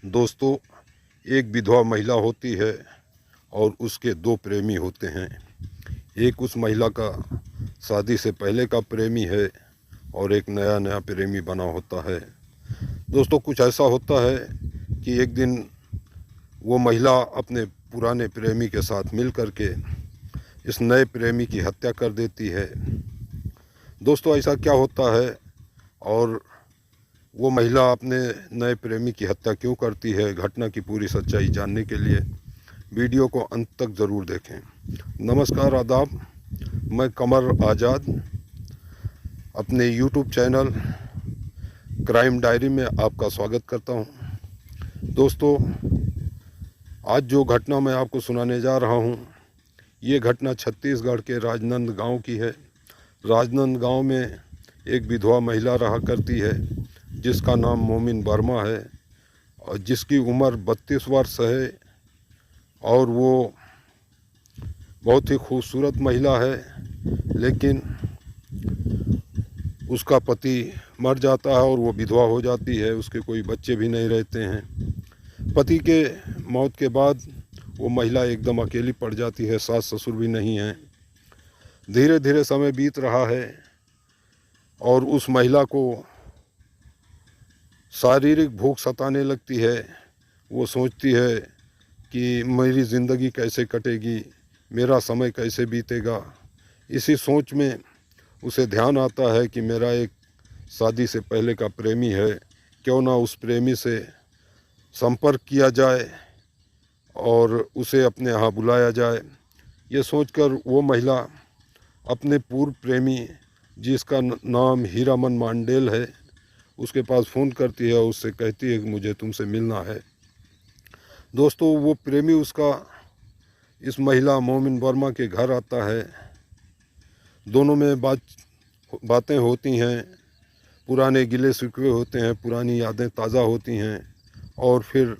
दोस्तों, एक विधवा महिला होती है और उसके दो प्रेमी होते हैं। एक उस महिला का शादी से पहले का प्रेमी है और एक नया नया प्रेमी बना होता है। दोस्तों, कुछ ऐसा होता है कि एक दिन वो महिला अपने पुराने प्रेमी के साथ मिल कर के इस नए प्रेमी की हत्या कर देती है। दोस्तों, ऐसा क्या होता है और वो महिला अपने नए प्रेमी की हत्या क्यों करती है, घटना की पूरी सच्चाई जानने के लिए वीडियो को अंत तक ज़रूर देखें। नमस्कार, आदाब। मैं कमर आज़ाद अपने यूट्यूब चैनल क्राइम डायरी में आपका स्वागत करता हूं। दोस्तों, आज जो घटना मैं आपको सुनाने जा रहा हूं, ये घटना छत्तीसगढ़ के राजनंद गांव की है। राजनंद गांव में एक विधवा महिला रहा करती है जिसका नाम मोमिन वर्मा है और जिसकी उम्र 32 वर्ष है और वो बहुत ही खूबसूरत महिला है। लेकिन उसका पति मर जाता है और वो विधवा हो जाती है। उसके कोई बच्चे भी नहीं रहते हैं। पति के मौत के बाद वो महिला एकदम अकेली पड़ जाती है, सास ससुर भी नहीं हैं। धीरे धीरे समय बीत रहा है और उस महिला को शारीरिक भूख सताने लगती है। वो सोचती है कि मेरी ज़िंदगी कैसे कटेगी, मेरा समय कैसे बीतेगा। इसी सोच में उसे ध्यान आता है कि मेरा एक शादी से पहले का प्रेमी है, क्यों ना उस प्रेमी से संपर्क किया जाए और उसे अपने यहाँ बुलाया जाए। ये सोचकर वो महिला अपने पूर्व प्रेमी, जिसका नाम हीरामन मांडेल है, उसके पास फ़ोन करती है और उससे कहती है कि मुझे तुमसे मिलना है। दोस्तों, वो प्रेमी उसका इस महिला मोमिन वर्मा के घर आता है। दोनों में बातें होती हैं, पुराने गिले शिकवे होते हैं, पुरानी यादें ताज़ा होती हैं और फिर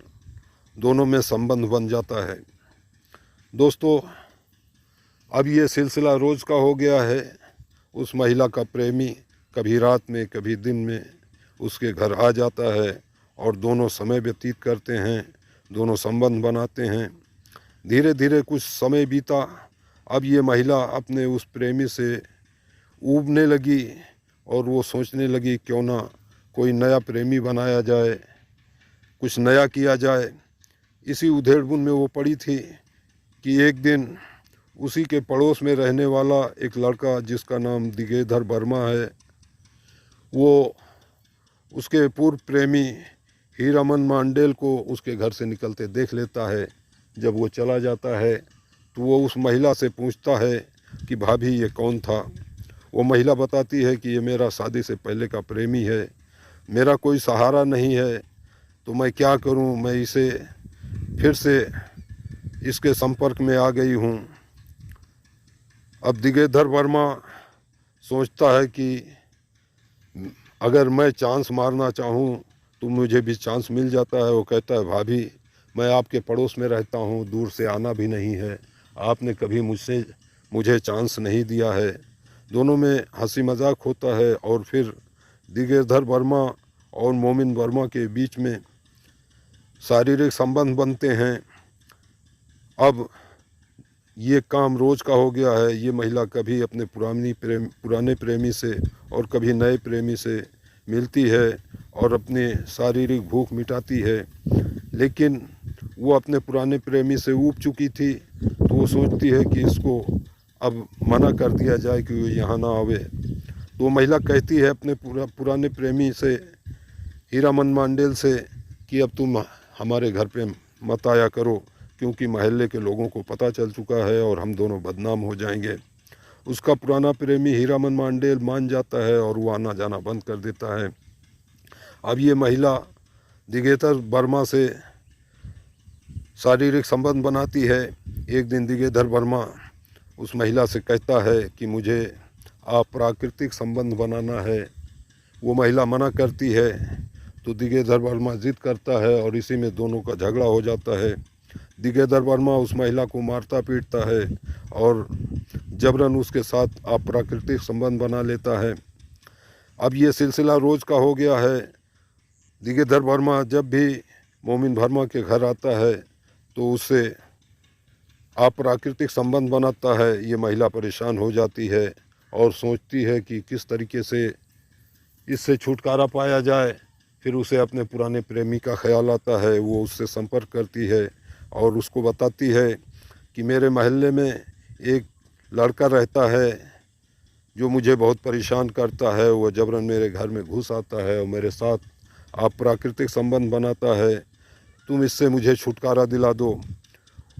दोनों में संबंध बन जाता है। दोस्तों, अब ये सिलसिला रोज़ का हो गया है। उस महिला का प्रेमी कभी रात में कभी दिन में उसके घर आ जाता है और दोनों समय व्यतीत करते हैं, दोनों संबंध बनाते हैं। धीरे धीरे कुछ समय बीता। अब ये महिला अपने उस प्रेमी से ऊबने लगी और वो सोचने लगी क्यों ना कोई नया प्रेमी बनाया जाए, कुछ नया किया जाए। इसी उधेड़बुन में वो पड़ी थी कि एक दिन उसी के पड़ोस में रहने वाला एक लड़का जिसका नाम दिगेधर वर्मा है, वो उसके पूर्व प्रेमी हीरामन मांडेल को उसके घर से निकलते देख लेता है। जब वो चला जाता है तो वो उस महिला से पूछता है कि भाभी, ये कौन था। वो महिला बताती है कि ये मेरा शादी से पहले का प्रेमी है, मेरा कोई सहारा नहीं है, तो मैं क्या करूं, मैं इसे फिर से इसके संपर्क में आ गई हूं। अब दिगेधर वर्मा सोचता है कि अगर मैं चांस मारना चाहूं तो मुझे भी चांस मिल जाता है। वो कहता है, भाभी, मैं आपके पड़ोस में रहता हूं, दूर से आना भी नहीं है, आपने कभी मुझे चांस नहीं दिया है। दोनों में हंसी मजाक होता है और फिर दिगेधर वर्मा और मोमिन वर्मा के बीच में शारीरिक संबंध बनते हैं। अब ये काम रोज़ का हो गया है। ये महिला कभी अपने पुराने प्रेमी से और कभी नए प्रेमी से मिलती है और अपनी शारीरिक भूख मिटाती है। लेकिन वो अपने पुराने प्रेमी से ऊब चुकी थी, तो वो सोचती है कि इसको अब मना कर दिया जाए कि वो यहाँ ना आवे। तो वो महिला कहती है अपने पुराने प्रेमी से, हीरामन मांडेल से, कि अब तुम हमारे घर पे मत आया करो, क्योंकि महल्ले के लोगों को पता चल चुका है और हम दोनों बदनाम हो जाएंगे। उसका पुराना प्रेमी हीरामन मांडेल मान जाता है और वो आना जाना बंद कर देता है। अब ये महिला दिगेधर वर्मा से शारीरिक संबंध बनाती है। एक दिन दिगेधर वर्मा उस महिला से कहता है कि मुझे अप्राकृतिक संबंध बनाना है। वो महिला मना करती है तो दिगेधर वर्मा जिद करता है और इसी में दोनों का झगड़ा हो जाता है। दिगेधर वर्मा उस महिला को मारता पीटता है और जबरन उसके साथ अप्राकृतिक संबंध बना लेता है। अब ये सिलसिला रोज़ का हो गया है। दिगेधर वर्मा जब भी मोमिन वर्मा के घर आता है तो उससे अप्राकृतिक संबंध बनाता है। ये महिला परेशान हो जाती है और सोचती है कि किस तरीके से इससे छुटकारा पाया जाए। फिर उसे अपने पुराने प्रेमी का ख्याल आता है। वो उससे संपर्क करती है और उसको बताती है कि मेरे मोहल्ले में एक लड़का रहता है जो मुझे बहुत परेशान करता है। वो जबरन मेरे घर में घुस आता है और मेरे साथ अप्राकृतिक संबंध बनाता है। तुम इससे मुझे छुटकारा दिला दो।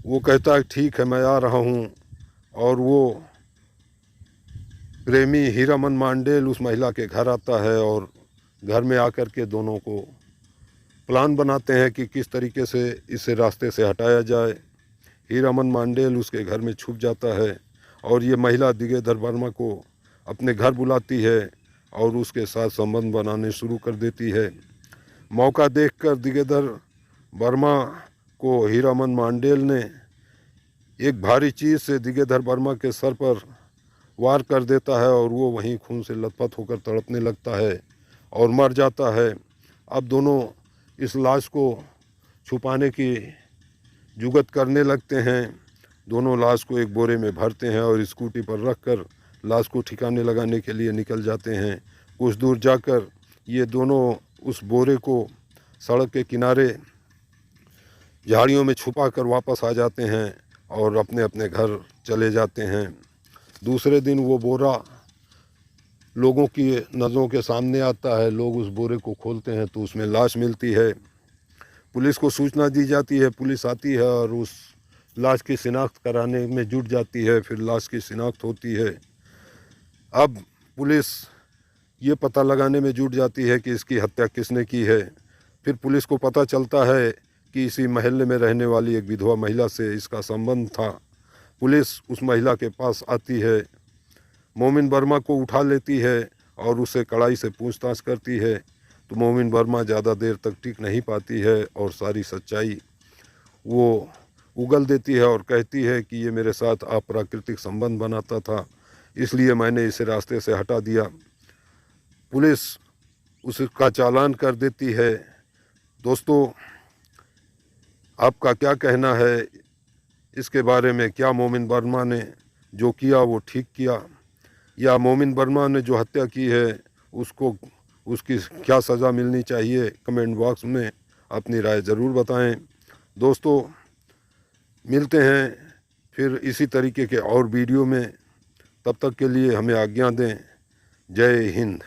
वो कहता है ठीक है, मैं आ रहा हूँ। और वो प्रेमी हीरामन मांडेल उस महिला के घर आता है और घर में आकर के दोनों को प्लान बनाते हैं कि किस तरीके से इसे रास्ते से हटाया जाए। हीरामन मांडेल उसके घर में छुप जाता है और ये महिला दिगेधर वर्मा को अपने घर बुलाती है और उसके साथ संबंध बनाने शुरू कर देती है। मौका देखकर दिगेधर वर्मा को हीरामन मांडेल ने एक भारी चीज़ से दिगेधर वर्मा के सर पर वार कर देता है और वो वहीं खून से लथपथ होकर तड़पने लगता है और मर जाता है। अब दोनों इस लाश को छुपाने की जुगत करने लगते हैं। दोनों लाश को एक बोरे में भरते हैं और स्कूटी पर रखकर लाश को ठिकाने लगाने के लिए निकल जाते हैं। कुछ दूर जाकर ये दोनों उस बोरे को सड़क के किनारे झाड़ियों में छुपा कर वापस आ जाते हैं और अपने अपने घर चले जाते हैं। दूसरे दिन वो बोरा लोगों की नज़रों के सामने आता है। लोग उस बोरे को खोलते हैं तो उसमें लाश मिलती है। पुलिस को सूचना दी जाती है। पुलिस आती है और उस लाश की शिनाख्त कराने में जुट जाती है। फिर लाश की शिनाख्त होती है। अब पुलिस ये पता लगाने में जुट जाती है कि इसकी हत्या किसने की है। फिर पुलिस को पता चलता है कि इसी महल्ले में रहने वाली एक विधवा महिला से इसका संबंध था। पुलिस उस महिला के पास आती है, मोमिन वर्मा को उठा लेती है और उससे कड़ाई से पूछताछ करती है। तो मोमिन वर्मा ज़्यादा देर तक टिक नहीं पाती है और सारी सच्चाई वो उगल देती है और कहती है कि ये मेरे साथ अप्राकृतिक संबंध बनाता था, इसलिए मैंने इसे रास्ते से हटा दिया। पुलिस उसका चालान कर देती है। दोस्तों, आपका क्या कहना है इसके बारे में? क्या मोमिन वर्मा ने जो किया वो ठीक किया, या मोमिन वर्मा ने जो हत्या की है उसको उसकी क्या सज़ा मिलनी चाहिए? कमेंट बॉक्स में अपनी राय ज़रूर बताएं। दोस्तों, मिलते हैं फिर इसी तरीके के और वीडियो में। तब तक के लिए हमें आज्ञा दें। जय हिंद।